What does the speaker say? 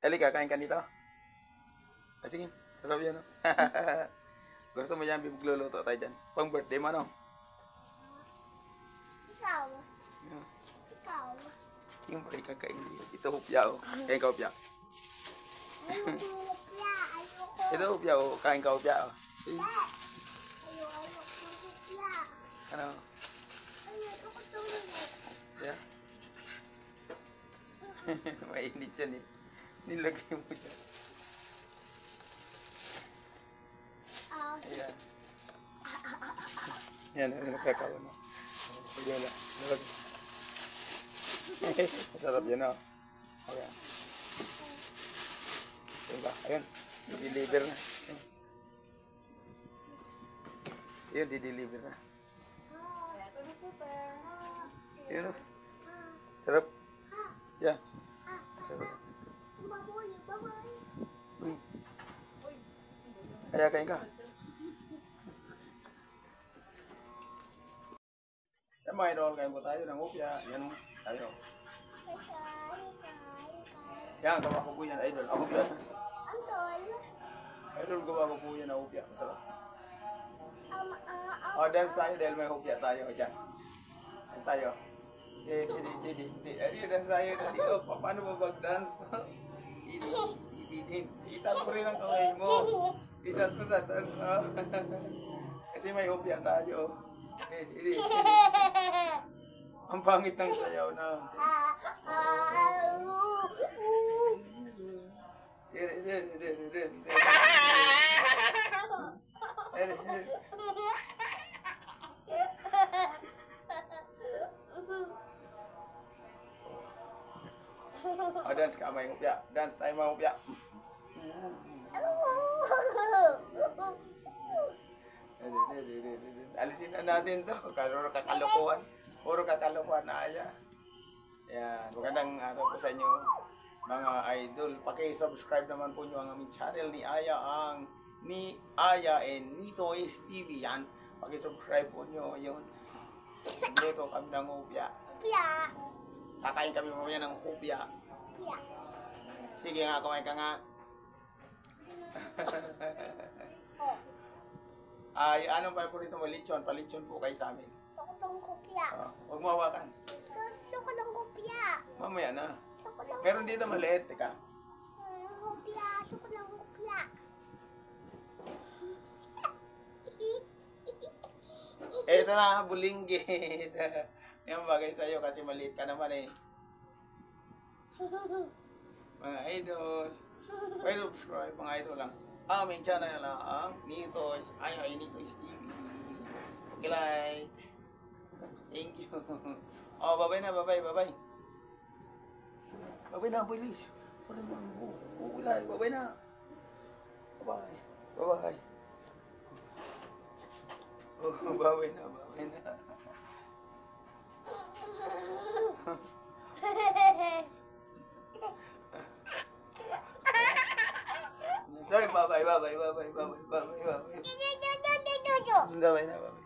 Halika, kain ka dito. Sige, sarap yan, no? Gusto mo yan, magluluto tayo dyan. Pang birthday mo, no? Ikaw. Yeah. Ikaw. Yung pala kakain dito. Ito hupya, oh. Kain ka hupya. Hupya. Ayoko. Ito hupya, oh. Kain ka hupya, oh. Ayoko hupya. Ano? Ayoko tulog. Yeah. Mainit yan, eh. Nilagay mo dyan. Ayan. Yan, nakakawa na. Ayan na. Masarap yan, oh. Ayan. Diba? Ayun. Di-deliver na. Ayun, di-deliver na. Ayun, oh. Sarap. Yan. Sarap. Uy. Kaya kain ka. Yan mga idol, kain po tayo ng hupya. Yan, tayo. Yan, gawa ko po yan, idol. Ang hupya. Idol, gawa ko po yan ng hupya. Masarap. O, dance tayo dahil may hupya tayo. Diyan. Dance tayo. Dance tayo. Paano ba mag-dance? Itas mo rin ang kamay mo. Itas mo sa dance. Kasi may hupya tayo. Ang pangit ng sayaw na. O, dance ka, may hupya. Dance tayo, may hupya. Alisin na natin to. Kakalukuhan. Puro kakalukuhan na Aya. Yan. Magandang araw po sa inyo, mga idol. Paki-subscribe naman po nyo ang aming channel ni Aya, ang ni Aya and Nitoys TV. Yan. Paki-subscribe po nyo. Yun. Dito kami ng hupya. Kakain kami mamaya ng hupya. Sige nga, kumain ka nga. Ay, anong paborito mo? Lechon. Palechon po kayo sa amin. Gusto ko ng kopya. Huwag mo hawakan. Gusto ko ng kopya. Mamaya na. Gusto ko ng Meron dito maliit. Teka. kopya. Gusto ko ng kopya. Ito na, bulinggit. Yan bagay sa'yo kasi maliit ka naman eh. Mga idol. May subscribe mga idol lang. Aming channel lang ang Nitoys. Ay, Nitoys TV. Okay, like. Thank you. Oh, bye-bye na, bye-bye, bye-bye. Bye-bye na, bilis. Like, bye-bye na. Bye-bye. Bye-bye. Oh, bye-bye na, bye-bye na. Bye-bye, bye-bye, bye-bye, bye-bye, bye-bye, bye-bye. Bye-bye na, bye-bye.